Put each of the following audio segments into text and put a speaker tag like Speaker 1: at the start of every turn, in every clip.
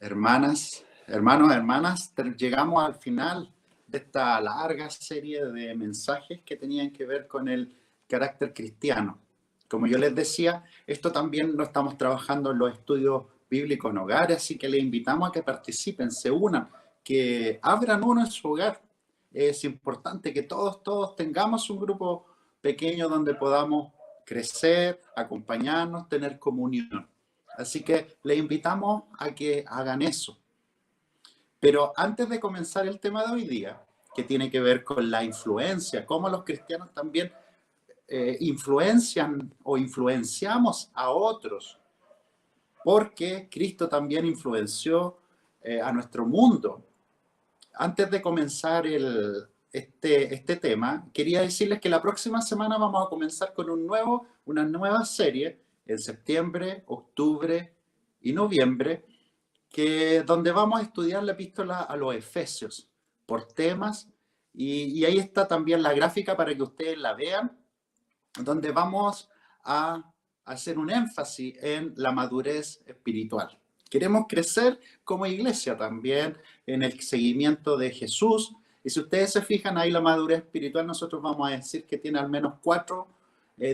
Speaker 1: hermanas, llegamos al final de esta larga serie de mensajes que tenían que ver con el carácter cristiano. Como yo les decía, esto también lo estamos trabajando en los estudios bíblicos en hogares, así que les invitamos a que participen, se unan, que abran uno en su hogar. Es importante que todos tengamos un grupo pequeño donde podamos crecer, acompañarnos, tener comunión. Así que les invitamos a que hagan eso. Pero antes de comenzar el tema de hoy día, que tiene que ver con la influencia, cómo los cristianos también influencian o influenciamos a otros, porque Cristo también influenció a nuestro mundo. Antes de comenzar este tema, quería decirles que la próxima semana vamos a comenzar con una nueva serie en septiembre, octubre y noviembre, donde vamos a estudiar la epístola a los Efesios por temas, y ahí está también la gráfica para que ustedes la vean, donde vamos a hacer un énfasis en la madurez espiritual. Queremos crecer como iglesia también en el seguimiento de Jesús, y si ustedes se fijan ahí la madurez espiritual, nosotros vamos a decir que tiene al menos 4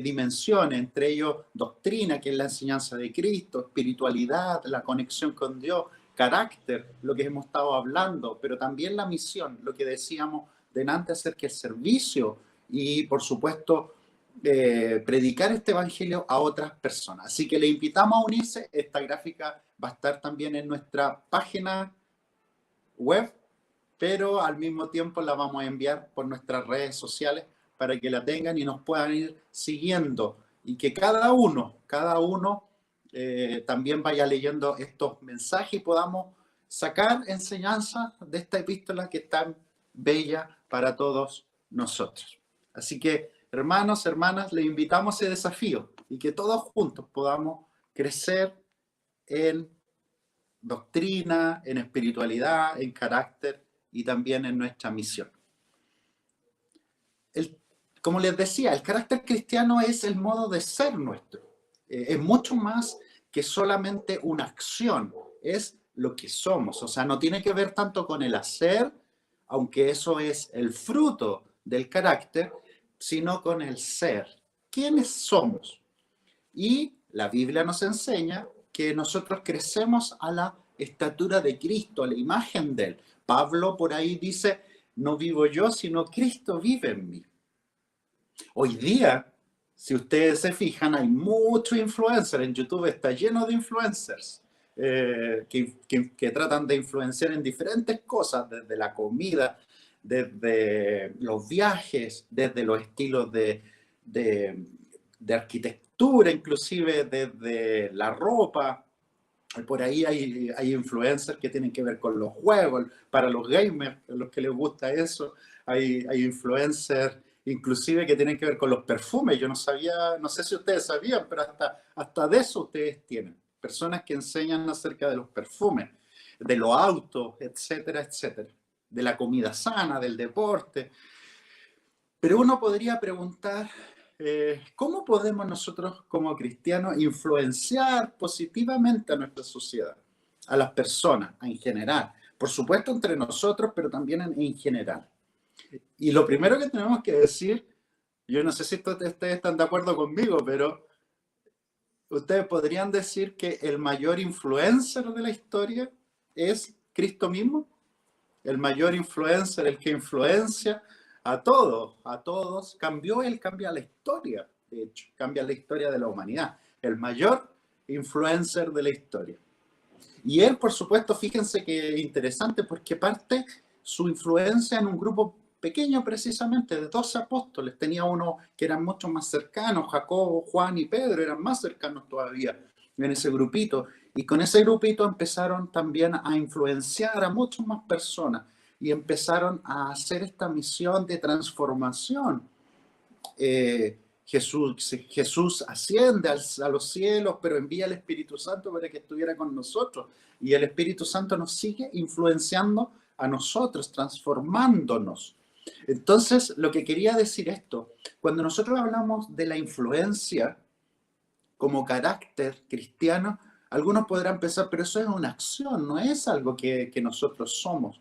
Speaker 1: dimensiones, entre ellos doctrina, que es la enseñanza de Cristo, espiritualidad, la conexión con Dios, carácter, lo que hemos estado hablando, pero también la misión, lo que decíamos delante acerca del servicio y, por supuesto, predicar este evangelio a otras personas. Así que le invitamos a unirse. Esta gráfica va a estar también en nuestra página web, pero al mismo tiempo la vamos a enviar por nuestras redes sociales para que la tengan y nos puedan ir siguiendo, y que cada uno también vaya leyendo estos mensajes y podamos sacar enseñanza de esta epístola que es tan bella para todos nosotros. Así que, hermanos, hermanas, les invitamos a ese desafío y que todos juntos podamos crecer en doctrina, en espiritualidad, en carácter y también en nuestra misión. Como les decía, el carácter cristiano es el modo de ser nuestro. Es mucho más que solamente una acción, es lo que somos. O sea, no tiene que ver tanto con el hacer, aunque eso es el fruto del carácter, sino con el ser. ¿Quiénes somos? Y la Biblia nos enseña que nosotros crecemos a la estatura de Cristo, a la imagen de Él. Pablo por ahí dice, no vivo yo, sino Cristo vive en mí. Hoy día, si ustedes se fijan, hay muchos influencers. En YouTube está lleno de influencers que tratan de influenciar en diferentes cosas, desde la comida, desde los viajes, desde los estilos de arquitectura, inclusive desde la ropa. Por ahí hay influencers que tienen que ver con los juegos, para los gamers, a los que les gusta eso. Hay influencers inclusive que tienen que ver con los perfumes. Yo no sabía, no sé si ustedes sabían, pero hasta de eso ustedes tienen. Personas que enseñan acerca de los perfumes, de los autos, etcétera, etcétera. De la comida sana, del deporte. Pero uno podría preguntar, ¿cómo podemos nosotros como cristianos influenciar positivamente a nuestra sociedad, a las personas en general? Por supuesto entre nosotros, pero también en general. Y lo primero que tenemos que decir, yo no sé si ustedes están de acuerdo conmigo, pero ustedes podrían decir que el mayor influencer de la historia es Cristo mismo. El mayor influencer, el que influencia a todos, él cambia la historia, de hecho, cambia la historia de la humanidad. El mayor influencer de la historia. Y él, por supuesto, fíjense que interesante porque parte su influencia en un grupo pequeño precisamente de 12 apóstoles. Tenía uno que eran mucho más cercanos, Jacobo, Juan y Pedro eran más cercanos todavía en ese grupito. Y con ese grupito empezaron también a influenciar a muchas más personas y empezaron a hacer esta misión de transformación. Jesús asciende a los cielos, pero envía al Espíritu Santo para que estuviera con nosotros. Y el Espíritu Santo nos sigue influenciando a nosotros, transformándonos. Entonces, lo que quería decir esto, cuando nosotros hablamos de la influencia como carácter cristiano, Algunos podrán pensar, pero eso es una acción, no es algo que nosotros somos.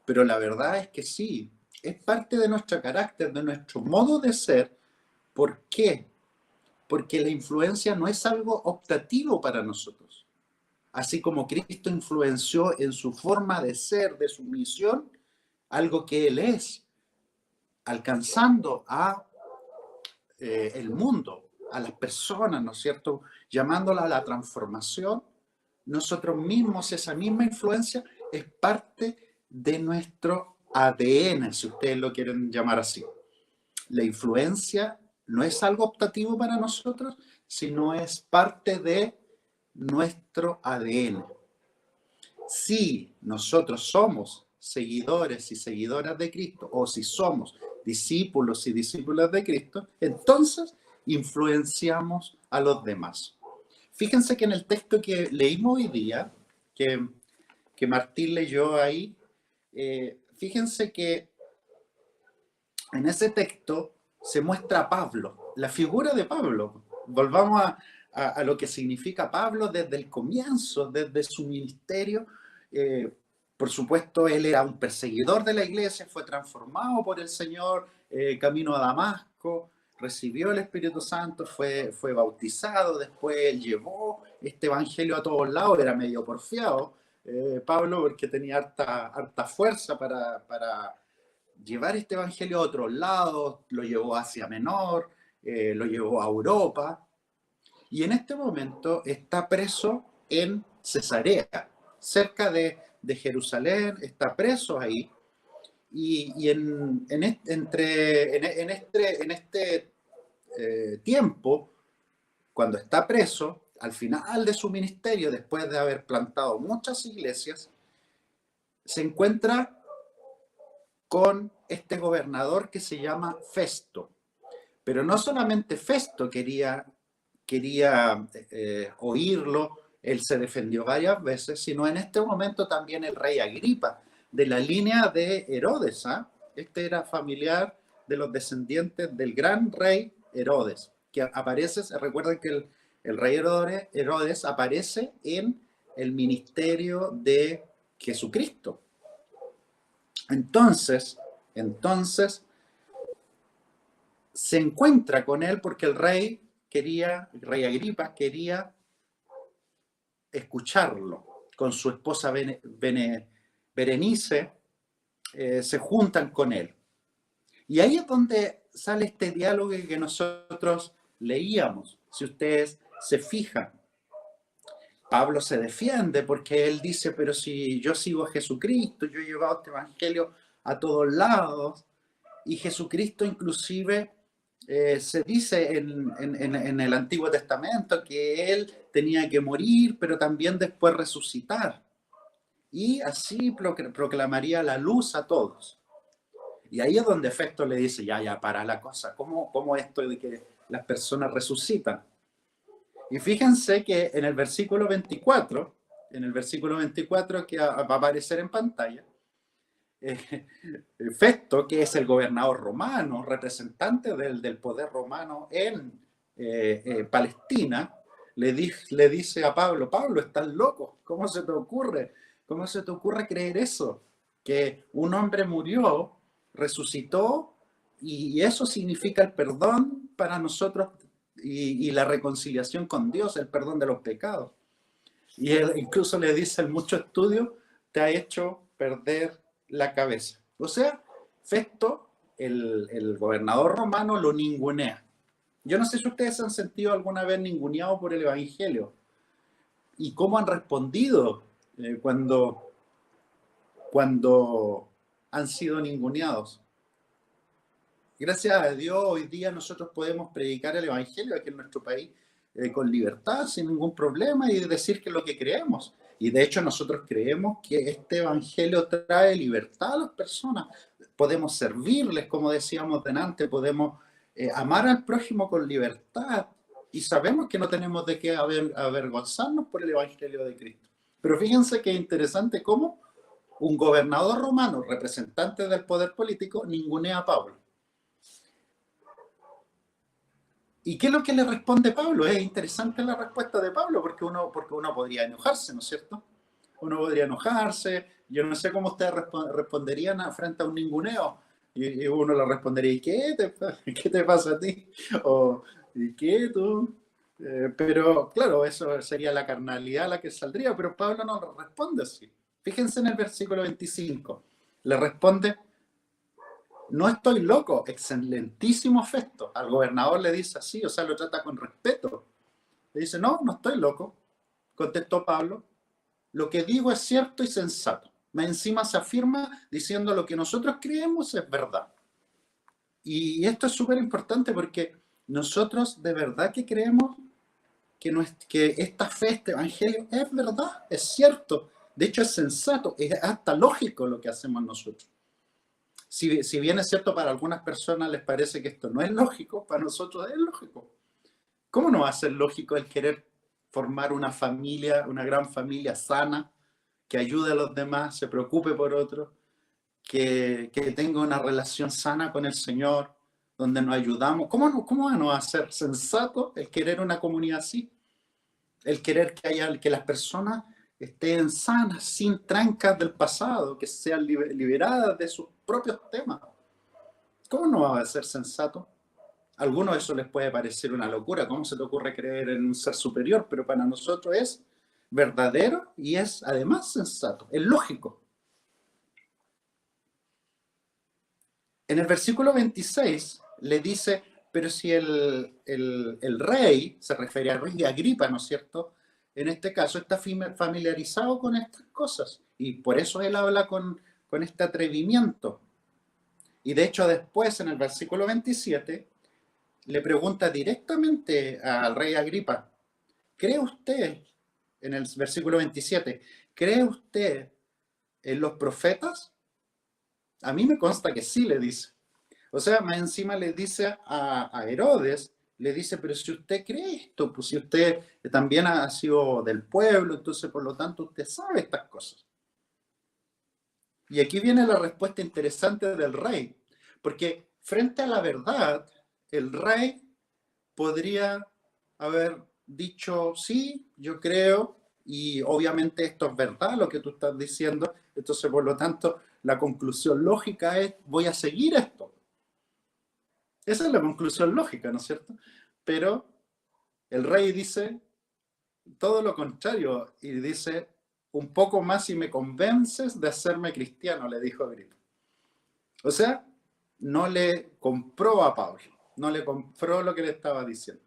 Speaker 1: Pero la verdad es que sí, es parte de nuestro carácter, de nuestro modo de ser. ¿Por qué? Porque la influencia no es algo optativo para nosotros. Así como Cristo influenció en su forma de ser, de su misión, algo que Él es, alcanzando a el mundo, a las personas, ¿no es cierto? Llamándola a la transformación, nosotros mismos, esa misma influencia es parte de nuestro ADN, si ustedes lo quieren llamar así. La influencia no es algo optativo para nosotros, sino es parte de nuestro ADN. Si nosotros somos seguidores y seguidoras de Cristo, o si somos discípulos y discípulas de Cristo, entonces influenciamos a los demás. Fíjense que en el texto que leímos hoy día, que Martín leyó ahí, fíjense que en ese texto se muestra a Pablo, la figura de Pablo. Volvamos a lo que significa Pablo desde el comienzo, desde su ministerio. Por supuesto, él era un perseguidor de la iglesia, fue transformado por el Señor, camino a Damasco, recibió el Espíritu Santo, fue bautizado, después él llevó este evangelio a todos lados, era medio porfiado, Pablo, porque tenía harta fuerza para llevar este evangelio a otros lados, lo llevó a Asia Menor, lo llevó a Europa, y en este momento está preso en Cesarea, cerca de Jerusalén, está preso ahí, y en este tiempo, cuando está preso, al final de su ministerio, después de haber plantado muchas iglesias, se encuentra con este gobernador que se llama Festo. Pero no solamente Festo quería oírlo, él se defendió varias veces, sino en este momento también el rey Agripa, de la línea de Herodes. Este era familiar de los descendientes del gran rey Herodes, que aparece, recuerden que el rey Herodes aparece en el ministerio de Jesucristo. Entonces, se encuentra con él porque el rey Agripa quería escucharlo. Con su esposa Berenice se juntan con él. Y ahí es donde sale este diálogo que nosotros leíamos. Si ustedes se fijan, Pablo se defiende porque él dice, pero si yo sigo a Jesucristo, yo he llevado este evangelio a todos lados, y Jesucristo inclusive se dice en el Antiguo Testamento que él tenía que morir, pero también después resucitar. Y así proclamaría la luz a todos. Y ahí es donde Festo le dice, ya, para la cosa, ¿cómo esto de que las personas resucitan? Y fíjense que en el versículo 24 que va a aparecer en pantalla, Festo, que es el gobernador romano, representante del poder romano en Palestina, le dice a Pablo, Pablo, estás loco, ¿cómo se te ocurre? ¿Cómo se te ocurre creer eso? Que un hombre murió, resucitó, y eso significa el perdón para nosotros y la reconciliación con Dios, el perdón de los pecados. Y él incluso le dice, el mucho estudio te ha hecho perder la cabeza. O sea, Festo, el gobernador romano, lo ningunea. Yo no sé si ustedes se han sentido alguna vez ninguneados por el Evangelio y cómo han respondido cuando han sido ninguneados. Gracias a Dios, hoy día nosotros podemos predicar el Evangelio aquí en nuestro país con libertad, sin ningún problema, y decir que es lo que creemos. Y de hecho nosotros creemos que este Evangelio trae libertad a las personas. Podemos servirles, como decíamos delante, podemos amar al prójimo con libertad. Y sabemos que no tenemos de qué avergonzarnos por el Evangelio de Cristo. Pero fíjense que es interesante cómo un gobernador romano, representante del poder político, ningunea a Pablo. ¿Y qué es lo que le responde Pablo? Es interesante la respuesta de Pablo, porque uno podría enojarse, ¿no es cierto? Uno podría enojarse. Yo no sé cómo ustedes responderían frente a un ninguneo. Y uno le respondería, ¿y qué te pasa a ti? O, ¿y qué tú? Pero claro, eso sería la carnalidad la que saldría, pero Pablo no lo responde así. Fíjense en el versículo 25. Le responde, no estoy loco, excelentísimo afecto. Al gobernador le dice así, o sea, lo trata con respeto. Le dice, no, no estoy loco, contestó Pablo. Lo que digo es cierto y sensato. Más encima se afirma diciendo lo que nosotros creemos es verdad. Y esto es súper importante porque nosotros de verdad que creemos que esta fe, este evangelio es verdad, es cierto. De hecho es sensato, es hasta lógico lo que hacemos nosotros. Si bien es cierto, para algunas personas les parece que esto no es lógico, para nosotros es lógico. ¿Cómo no va a ser lógico el querer formar una familia, una gran familia sana, que ayude a los demás, se preocupe por otros, que tenga una relación sana con el Señor, donde nos ayudamos? ¿Cómo no va a ser sensato el querer una comunidad así? El querer que las personas estén sanas, sin trancas del pasado, que sean liberadas de sus propios temas. ¿Cómo no va a ser sensato? A algunos eso les puede parecer una locura. ¿Cómo se te ocurre creer en un ser superior? Pero para nosotros es verdadero y es además sensato, es lógico. En el versículo 26 le dice, pero si el rey, se refiere al rey Agripa, ¿no es cierto? En este caso está familiarizado con estas cosas y por eso él habla con este atrevimiento. Y de hecho después, en el versículo 27, le pregunta directamente al rey Agripa, ¿cree usted, en el versículo 27, ¿cree usted en los profetas? A mí me consta que sí, le dice. O sea, más encima le dice a Herodes, le dice, pero si usted cree esto, pues si usted también ha sido del pueblo, entonces por lo tanto usted sabe estas cosas. Y aquí viene la respuesta interesante del rey, porque frente a la verdad, el rey podría haber dicho, sí, yo creo, y obviamente esto es verdad lo que tú estás diciendo, entonces por lo tanto la conclusión lógica es, voy a seguir esto. Esa es la conclusión lógica, ¿no es cierto? Pero el rey dice todo lo contrario y dice, un poco más y me convences de hacerme cristiano, le dijo Agripa. O sea, no le compró a Pablo, no le compró lo que le estaba diciendo.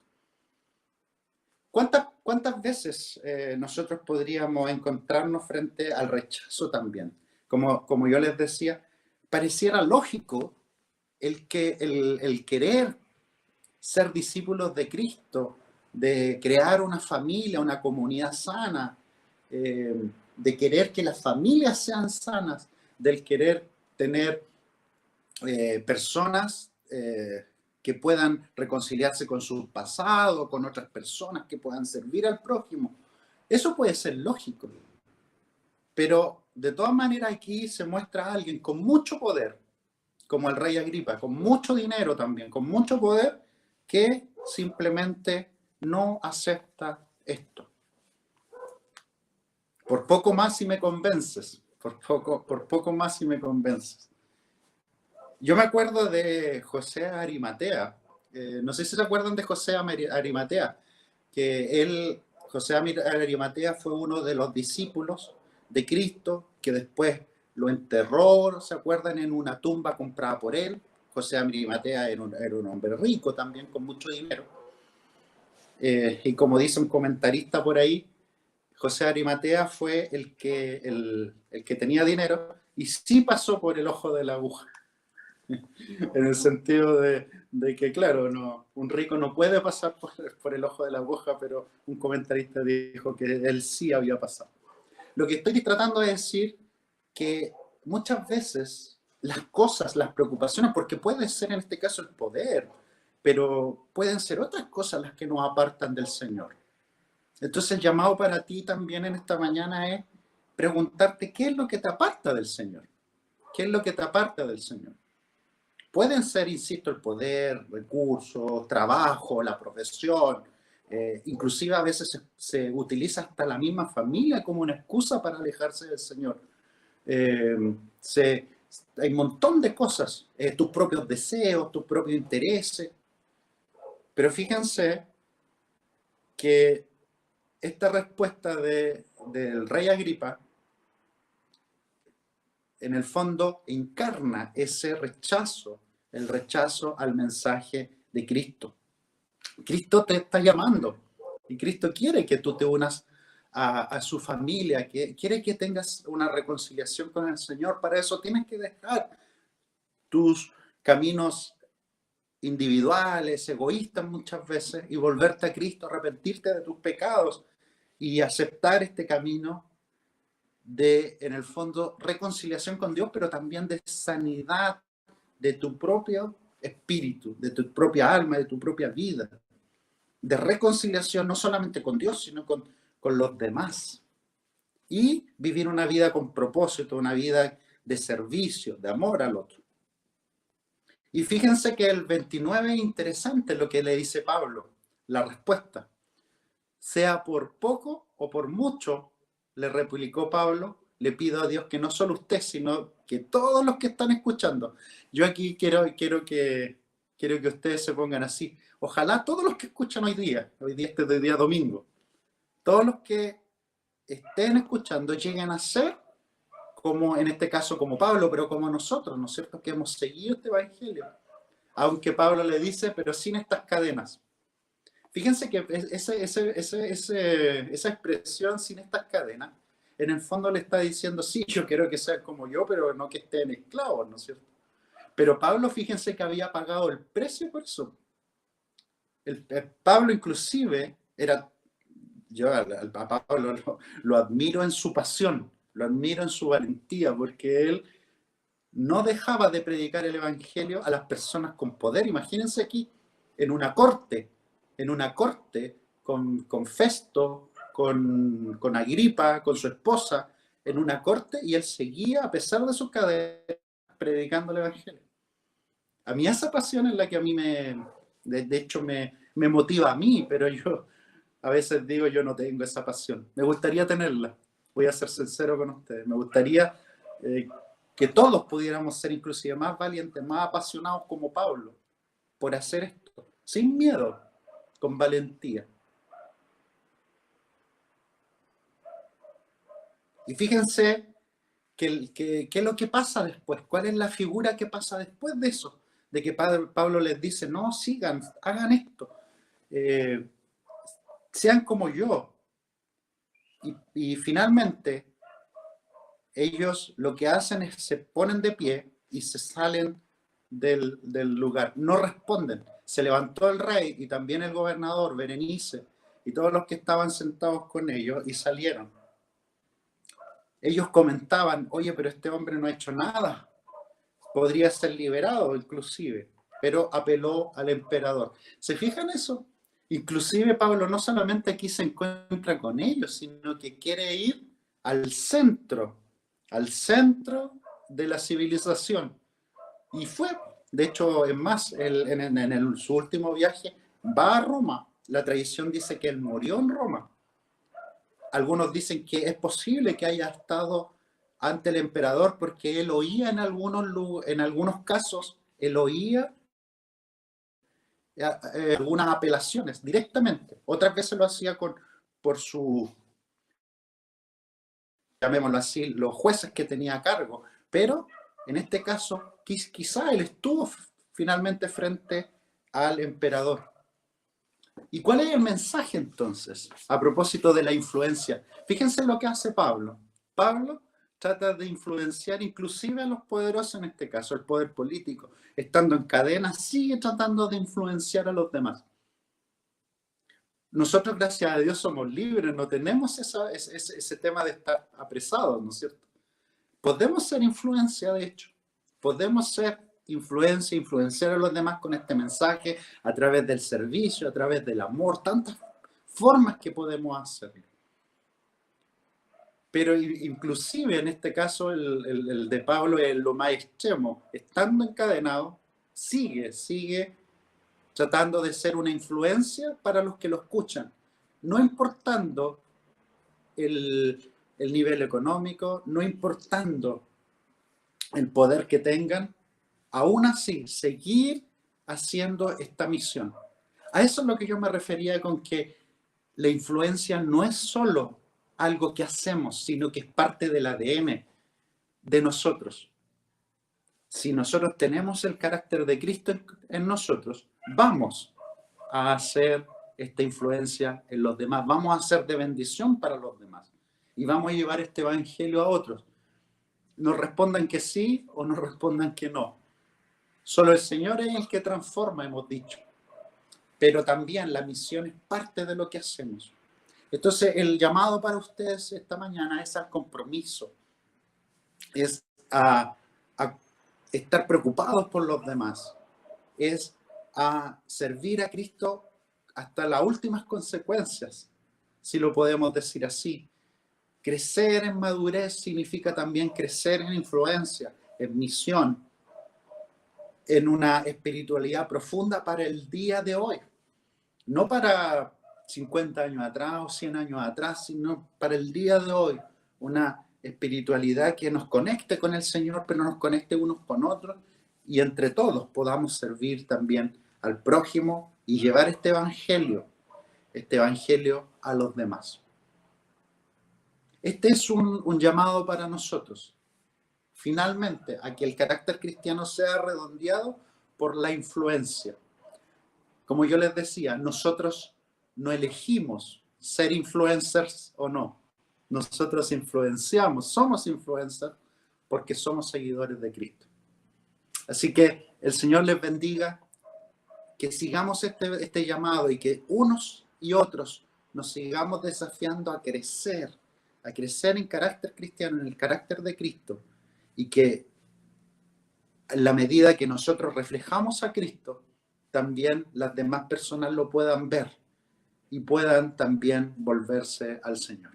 Speaker 1: ¿Cuántas veces nosotros podríamos encontrarnos frente al rechazo también? Como yo les decía, pareciera lógico el querer ser discípulos de Cristo, de crear una familia, una comunidad sana, de querer que las familias sean sanas, del querer tener personas que puedan reconciliarse con su pasado, con otras personas, que puedan servir al prójimo. Eso puede ser lógico, pero de todas maneras aquí se muestra a alguien con mucho poder, como el rey Agripa, con mucho dinero también, con mucho poder, que simplemente no acepta esto. Por poco más si me convences, por poco más si me convences. Yo me acuerdo de José Arimatea, no sé si se acuerdan de José Arimatea, que José Arimatea fue uno de los discípulos de Cristo, que después lo enterró, ¿se acuerdan? En una tumba comprada por él. José Arimatea era un hombre rico también, con mucho dinero. Y como dice un comentarista por ahí, José Arimatea fue el que tenía dinero y sí pasó por el ojo de la aguja. En el sentido de que, claro, un rico no puede pasar por el ojo de la aguja, pero un comentarista dijo que él sí había pasado. Lo que estoy tratando de decir que muchas veces las cosas, las preocupaciones, porque puede ser en este caso el poder, pero pueden ser otras cosas las que nos apartan del Señor. Entonces el llamado para ti también en esta mañana es preguntarte qué es lo que te aparta del Señor. ¿Qué es lo que te aparta del Señor? Pueden ser, insisto, el poder, recursos, trabajo, la profesión, inclusive a veces se utiliza hasta la misma familia como una excusa para alejarse del Señor. Eh, se, Hay un montón de cosas, tus propios deseos, tus propios intereses, pero fíjense que esta respuesta del rey Agripa en el fondo encarna ese rechazo, el rechazo al mensaje de Cristo. Cristo te está llamando y Cristo quiere que tú te unas a su familia, que quiere que tengas una reconciliación con el Señor. Para eso tienes que dejar tus caminos individuales, egoístas muchas veces, y volverte a Cristo, arrepentirte de tus pecados y aceptar este camino de, en el fondo, reconciliación con Dios, pero también de sanidad de tu propio espíritu, de tu propia alma, de tu propia vida, de reconciliación no solamente con Dios, sino con los demás. Y vivir una vida con propósito, una vida de servicio, de amor al otro. Y fíjense que el 29 es interesante lo que le dice Pablo, la respuesta. Sea por poco o por mucho, le replicó Pablo, le pido a Dios que no solo usted, sino que todos los que están escuchando. Yo aquí quiero que ustedes se pongan así. Ojalá todos los que escuchan hoy día este es el día domingo, todos los que estén escuchando lleguen a ser como, en este caso, como Pablo, pero como nosotros, ¿no es cierto?, que hemos seguido este evangelio. Aunque Pablo le dice, pero sin estas cadenas. Fíjense que esa expresión sin estas cadenas, en el fondo le está diciendo, sí, yo quiero que sean como yo, pero no que estén esclavos, ¿no es cierto? Pero Pablo, fíjense que había pagado el precio por eso. Pablo inclusive era, yo a Pablo lo admiro en su pasión, lo admiro en su valentía, porque él no dejaba de predicar el evangelio a las personas con poder. Imagínense aquí, en una corte con Festo, con Agripa, con su esposa, en una corte, y él seguía, a pesar de sus cadenas, predicando el evangelio. A mí esa pasión es la que a mí de hecho me motiva a mí, pero yo a veces digo, yo no tengo esa pasión. Me gustaría tenerla, voy a ser sincero con ustedes, me gustaría que todos pudiéramos ser inclusive más valientes, más apasionados como Pablo, por hacer esto, sin miedo, con valentía. Y fíjense qué es lo que pasa después, cuál es la figura que pasa después de eso, de que Pablo les dice, no, sigan, hagan esto, sean como yo. Y finalmente, ellos lo que hacen es se ponen de pie y se salen del lugar, no responden. Se levantó el rey y también el gobernador, Berenice, y todos los que estaban sentados con ellos y salieron. Ellos comentaban, oye, pero este hombre no ha hecho nada, podría ser liberado inclusive, pero apeló al emperador. ¿Se fijan eso? Inclusive Pablo no solamente aquí se encuentra con ellos, sino que quiere ir al centro de la civilización. Y fue, de hecho, es más, en su último viaje va a Roma. La tradición dice que él murió en Roma. Algunos dicen que es posible que haya estado ante el emperador porque él oía en algunos casos, él oía algunas apelaciones directamente. Otras veces lo hacía por su, llamémoslo así, los jueces que tenía a cargo. Pero en este caso, quizá él estuvo finalmente frente al emperador. ¿Y cuál es el mensaje entonces? A propósito de la influencia. Fíjense lo que hace Pablo. Pablo trata de influenciar inclusive a los poderosos, en este caso el poder político. Estando en cadena, sigue tratando de influenciar a los demás. Nosotros, gracias a Dios, somos libres, no tenemos ese tema de estar apresados, ¿no es cierto? Podemos ser influencia, de hecho. Podemos ser influenciar a los demás con este mensaje, a través del servicio, a través del amor, tantas formas que podemos hacerlo. Pero inclusive en este caso el de Pablo es lo más extremo. Estando encadenado, sigue tratando de ser una influencia para los que lo escuchan, no importando el nivel económico, no importando el poder que tengan, aún así seguir haciendo esta misión. A eso es lo que yo me refería con que la influencia no es solo algo que hacemos, sino que es parte del ADN de nosotros. Si nosotros tenemos el carácter de Cristo en nosotros, vamos a hacer esta influencia en los demás, vamos a ser de bendición para los demás y vamos a llevar este evangelio a otros. Nos respondan que sí o nos respondan que no. Solo el Señor es el que transforma, hemos dicho. Pero también la misión es parte de lo que hacemos. Entonces, el llamado para ustedes esta mañana es al compromiso, es a estar preocupados por los demás, es a servir a Cristo hasta las últimas consecuencias, si lo podemos decir así. Crecer en madurez significa también crecer en influencia, en misión, en una espiritualidad profunda para el día de hoy. No para 50 años atrás o 100 años atrás, sino para el día de hoy. Una espiritualidad que nos conecte con el Señor, pero nos conecte unos con otros y entre todos podamos servir también al prójimo y llevar este evangelio a los demás. Este es un llamado para nosotros, finalmente, a que el carácter cristiano sea redondeado por la influencia. Como yo les decía, nosotros no elegimos ser influencers o no. Nosotros influenciamos, somos influencers porque somos seguidores de Cristo. Así que el Señor les bendiga, que sigamos este llamado y que unos y otros nos sigamos desafiando a crecer en carácter cristiano, en el carácter de Cristo, y que en la medida que nosotros reflejamos a Cristo, también las demás personas lo puedan ver y puedan también volverse al Señor.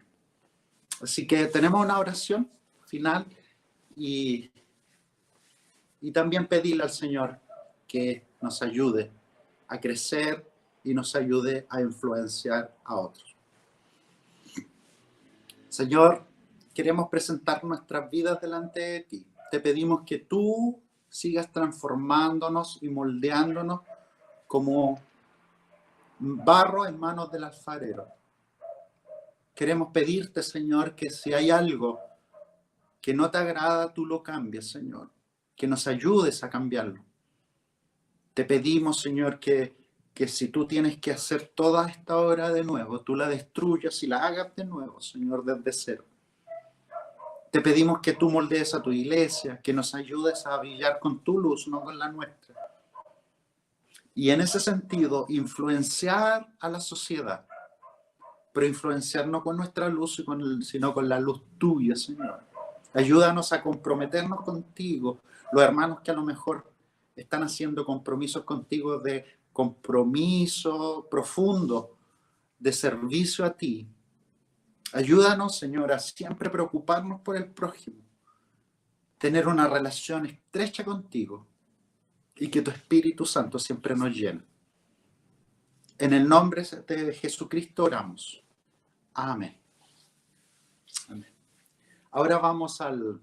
Speaker 1: Así que tenemos una oración final y también pedirle al Señor que nos ayude a crecer y nos ayude a influenciar a otros. Señor, queremos presentar nuestras vidas delante de ti. Te pedimos que tú sigas transformándonos y moldeándonos como barro en manos del alfarero. Queremos pedirte, Señor, que si hay algo que no te agrada, tú lo cambies, Señor. Que nos ayudes a cambiarlo. Te pedimos, Señor, que si tú tienes que hacer toda esta obra de nuevo, tú la destruyas y la hagas de nuevo, Señor, desde cero. Te pedimos que tú moldees a tu iglesia, que nos ayudes a brillar con tu luz, no con la nuestra. Y en ese sentido, influenciar a la sociedad, pero influenciar no con nuestra luz, sino con la luz tuya, Señor. Ayúdanos a comprometernos contigo, los hermanos que a lo mejor están haciendo compromisos contigo, de compromiso profundo, de servicio a ti. Ayúdanos, Señor, a siempre preocuparnos por el prójimo, tener una relación estrecha contigo y que tu Espíritu Santo siempre nos llene. En el nombre de Jesucristo oramos. Amén. Amén. Ahora vamos al